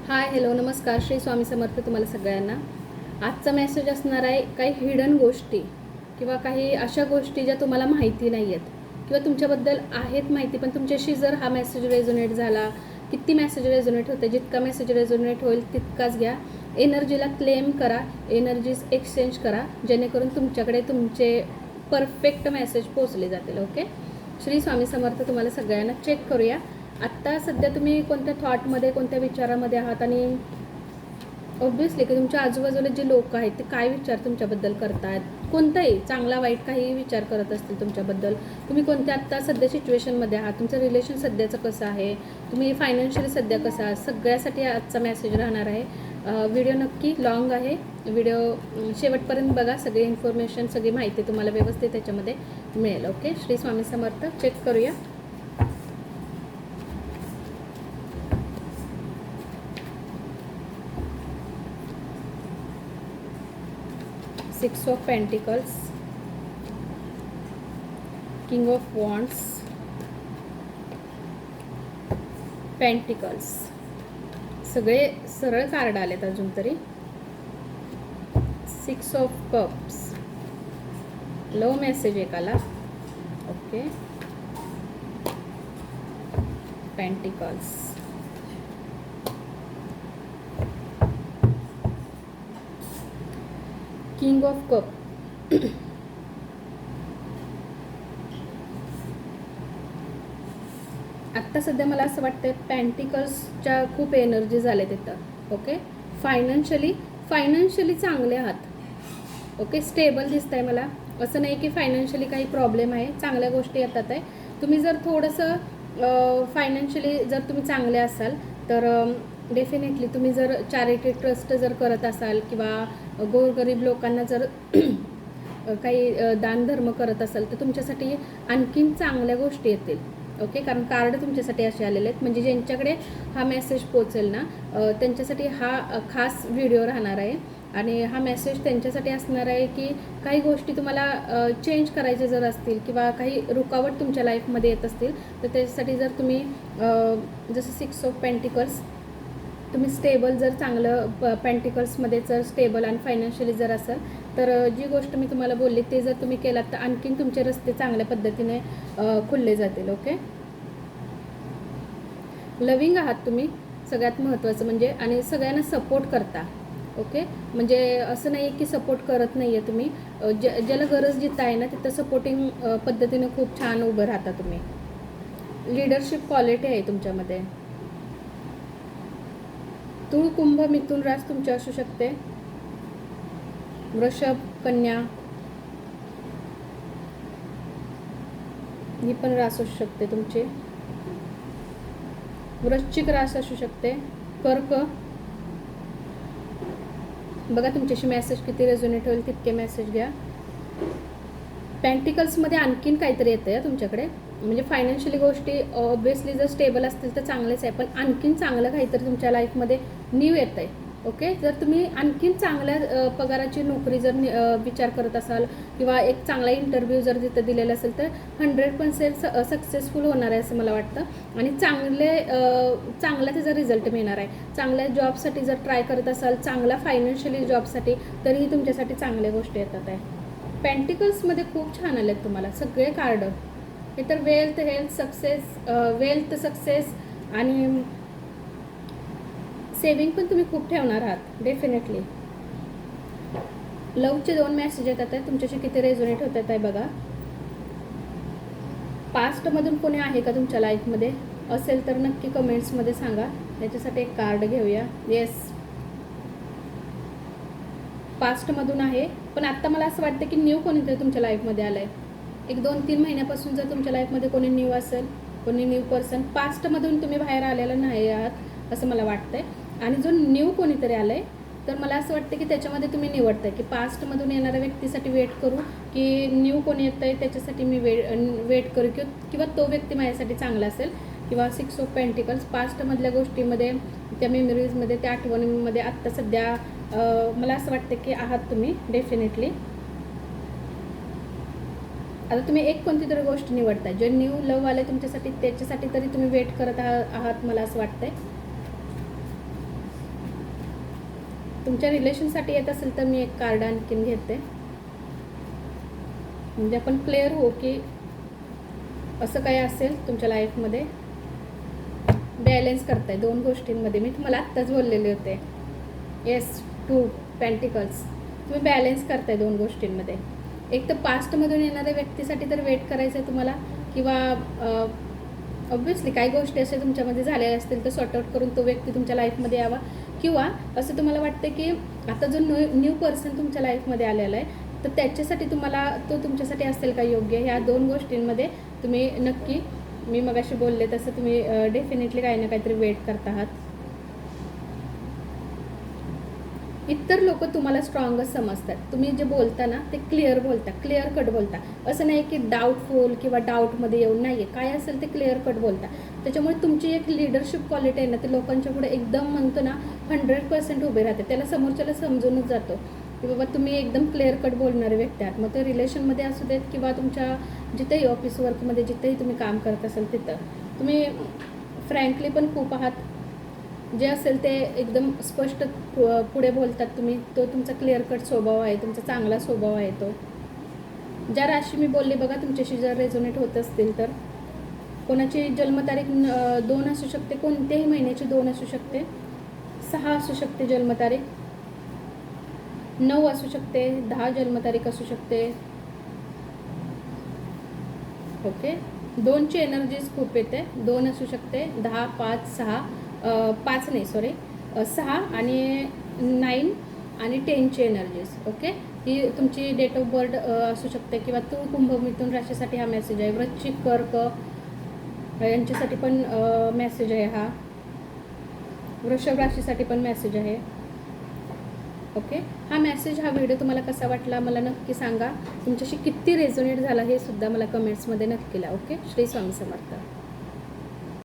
Hi hello नमस्कार. श्री स्वामी समर्थ तुम्हाला सगळ्यांना. आजचा मेसेज असणार आहे काही हिडन गोष्टी किंवा काही अशा गोष्टी ज्या तुम्हाला माहिती नाही आहेत किंवा तुमच्याबद्दल आहेत माहिती, पण तुमच्याशी जर हा मेसेज रेझोनेट झाला, किती मेसेज रेझोनेट होते, जितका मेसेज रेझोनेट होईल तितकाच घ्या. एनर्जीला क्लेम करा, एनर्जीज एक्सचेंज करा, जेणेकरून तुमच्याकडे तुमचे परफेक्ट मेसेज पोचले जातील. ओके. श्री स्वामी समर्थ तुम्हाला सगळ्यांना. चेक करूया आत्ता सध्या तुम्ही कोणत्या थॉटमध्ये, कोणत्या विचारामध्ये आहात, आणि ऑब्व्हियसली की तुमच्या आजूबाजूला जे लोक आहेत ते काय विचार तुमच्याबद्दल करतात, कोणताही चांगला वाईट काही विचार करत असतील तुमच्याबद्दल. तुम्ही कोणत्या आत्ता सध्या सिच्युएशनमध्ये आहात, तुमचं रिलेशन सध्याचं कसं आहे, तुम्ही फायनान्शियली सध्या कसं आहात, सगळ्यासाठी आजचा मेसेज राहणार आहे. व्हिडिओ नक्की लॉंग आहे, व्हिडिओ शेवटपर्यंत बघा. सगळी इन्फॉर्मेशन, सगळी माहिती तुम्हाला व्यवस्थित त्याच्यामध्ये मिळेल. ओके. श्री स्वामी समर्थ. चेक करूया. Six of Pentacles, King of Wands, Pentacles. सगळे सरळ कार्ड आलेत अजून तरी. Six of Cups, love message एकाला. Okay. Pentacles, king of cup. आत्ता सध्या मला असं वाटतं पेंटिकल्सच्या खूप एनर्जी झाल्या तिथं. ओके. फायनान्शियली चांगले आहात. ओके. स्टेबल दिसत आहे मला. असं नाही की फायनान्शियली काही प्रॉब्लेम आहे, चांगल्या गोष्टी येतात आहे. तुम्ही जर थोडंसं फायनान्शियली जर तुम्ही चांगले असाल तर डेफिनेटली तुम्ही जर चॅरिटी ट्रस्ट जर करत असाल किंवा गोरगरीब लोकांना जर काही दानधर्म करत असाल तर तुमच्यासाठी आणखीन चांगल्या गोष्टी येतील. ओके. कारण कार्ड तुमच्यासाठी असे आलेले आहेत, म्हणजे ज्यांच्याकडे हा मेसेज पोचेल ना त्यांच्यासाठी हा खास व्हिडिओ राहणार आहे. आणि हा मेसेज त्यांच्यासाठी असणार आहे की काही गोष्टी तुम्हाला चेंज करायचे जर असतील किंवा काही रुकावट तुमच्या लाईफमध्ये येत असतील तर त्याच्यासाठी जर तुम्ही जसं सिक्स ऑफ पेंटिकल्स, तुम्ही स्टेबल जर चांगलं पेंटिकल्समध्ये जर स्टेबल आणि फायनान्शियली जर असाल तर जी गोष्ट मी तुम्हाला बोलली ते जर तुम्ही केलात तर आणखीन तुमचे रस्ते चांगल्या पद्धतीने खुलले जातील. ओके. लविंग आहात तुम्ही, सगळ्यात महत्त्वाचं म्हणजे, आणि सगळ्यांना सपोर्ट करता. ओके. म्हणजे असं नाही की सपोर्ट करत नाही आहे तुम्ही. ज्याला गरज जिथं आहे ना तिथं सपोर्टिंग पद्धतीने खूप छान उभं राहता तुम्ही. लिडरशिप क्वालिटी आहे तुमच्यामध्ये. तुळ, कुंभ, मिथुन रास तुमची असू शकते. वृषभ, कन्या ही पण रास असू शकते तुमची. वृश्चिक रास असू शकते. कर्क. बघा तुमच्याशी मेसेज किती रेझोनेट होईल तितके मेसेज घ्या. पेंटिकल्समध्ये आणखीन काहीतरी येतं आहे तुमच्याकडे, म्हणजे फायनान्शियली गोष्टी ऑब्व्हियसली जर स्टेबल असतील तर चांगलेच आहे, पण आणखीन चांगलं काहीतरी तुमच्या लाईफमध्ये न्यू येतं आहे. ओके. जर तुम्ही आणखीन चांगल्या पगाराची नोकरी जर विचार करत असाल किंवा एक चांगला इंटरव्ह्यू जर तिथं दिलेला असेल तर 100% सक्सेसफुल होणार आहे असं मला वाटतं. आणि चांगला त्याचा रिझल्ट मिळणार आहे. चांगल्या जॉबसाठी जर ट्राय करत असाल, चांगला फायनान्शियली जॉबसाठी, तरीही तुमच्यासाठी चांगल्या गोष्टी येतात आहे. पेंटिकल्समध्ये खूप छान आले आहेत तुम्हाला सगळे कार्ड. हे तर wealth, health, success, wealth, success आणि सेविंग पण तुम्ही खूप ठेवणार आहात डेफिनेटली. लवचे 2 मेसेज येतात आहे, तुमच्याशी किती रेझोनेट होतात आहे बघा. पास्टमधून कोणी आहे का तुमच्या लाईफमध्ये? असेल तर नक्की कमेंट्समध्ये सांगा. त्याच्यासाठी एक कार्ड घेऊया. येस, पास्टमधून आहे, पण आत्ता मला असं वाटतं की न्यू कोणीतरी तुमच्या लाईफमध्ये आलं आहे. एक 2-3 महिन्यापासून जर तुमच्या लाईफमध्ये कोणी न्यू असेल, कोणी न्यू पर्सन, पास्टमधून तुम्ही बाहेर आलेलं नाही आहात असं मला वाटतं आहे. आणि जो न्यू कोणीतरी आलं आहे तर मला असं वाटतं की त्याच्यामध्ये तुम्ही निवडताय की पास्टमधून येणाऱ्या व्यक्तीसाठी वेट करू की न्यू कोणी येतं आहे त्याच्यासाठी मी वेट करू, किंवा तो व्यक्ती माझ्यासाठी चांगला असेल. किंवा सिक्स ऑफ पेंटिकल्स, पास्टमधल्या गोष्टीमध्ये, त्या मेमरीजमध्ये, त्या आठवणींमध्ये आत्ता सध्या मला असं वाटतं की आहात तुम्ही डेफिनेटली. आता तुम्ही एक कोणती तरी गोष्ट निवडताय, जे न्यू लव आले तुमच्यासाठी त्याच्यासाठी तरी तुम्ही वेट करत आहात मला असं वाटतंय. तुमच्या रिलेशनसाठी येत असेल तर मी एक कार्ड आणखीन घेते, म्हणजे आपण क्लिअर हो की असं काही असेल तुमच्या लाईफमध्ये. बॅलेन्स करताय दोन गोष्टींमध्ये. मी तुम्हाला आत्ताच बोललेले होते. Yes, 2 pentacles. तुम्ही बॅलेन्स करताय दोन गोष्टींमध्ये. एक तर पास्टमधून येणाऱ्या व्यक्तीसाठी तर वेट करायचं आहे तुम्हाला, किंवा ऑब्व्हियसली काही गोष्टी अशा तुमच्यामध्ये झालेल्या असतील तर सॉर्ट आउट करून तो व्यक्ती तुमच्या लाईफमध्ये यावा, किंवा असं तुम्हाला वाटतं की आता जो न्यू पर्सन तुमच्या लाईफमध्ये आलेला आहे तर त्याच्यासाठी तुम्हाला तो तुमच्यासाठी असेल का योग्य. ह्या दोन गोष्टींमध्ये तुम्ही नक्की, मी मगाशी बोलले तसं तुम्ही डेफिनेटली काही ना काहीतरी वेट करत आहात. इतर लोक तुम्हाला स्ट्रॉंगच समजतात. तुम्ही जे बोलता ना ते क्लिअर बोलता, क्लिअर कट बोलता. असं नाही की डाऊटफुल किंवा डाऊटमध्ये येऊन नाही आहे. काय असेल ते क्लिअर कट बोलता. त्याच्यामुळे तुमची एक लिडरशिप क्वालिटी आहे ना, ते लोकांच्या पुढे एकदम म्हणतो ना 100% उभे राहते. त्याला समोरच्याला समजूनच जातो की बाबा तुम्ही एकदम क्लिअर कट बोलणारे व्यक्ती आहात. मग ते रिलेशनमध्ये असू देत किंवा तुमच्या जिथेही ऑफिस वर्कमध्ये जिथेही तुम्ही काम करत असाल तिथं तुम्ही फ्रँकली पण खूप आहात. जे असेल ते एकदम स्पष्ट पुढे बोलतात तुम्ही. तो तुमचा क्लिअर कट स्वभाव आहे, तुमचा चांगला स्वभाव आहे तो. ज्या राशी मी बोलली बघा तुमच्याशी जर रेझोनेट होत असतील तर, कोणाची जन्मतारीख 2 असू शकते, कोणत्याही महिन्याची 2 असू शकते, 6 असू शकते जन्मतारीख, 9 असू शकते, 10 जन्मतारीख असू शकते. ओके, 2ची एनर्जीज खूप येते. 2 असू शकते, 10, 5, 6, 5 नाही सॉरी 6 आणि 9 आणि 10ची एनर्जीज. ओके, ही तुमची डेट ऑफ बर्थ असू शकते, किंवा तूळ कुंभ मिथुन राशीसाठी हा मेसेज आहे. वृश्चिक कर्क यांच्यासाठी पण मेसेज आहे हा. वृषभ राशीसाठी पण मेसेज आहे. ओके, हा मेसेज, हा व्हिडिओ तुम्हाला कसा वाटला मला नक्की सांगा. तुमच्याशी किती रेझोनेट झाला हे सुद्धा मला कमेंट्समध्ये नक्की लिहा. ओके, श्री स्वामी समर्थ.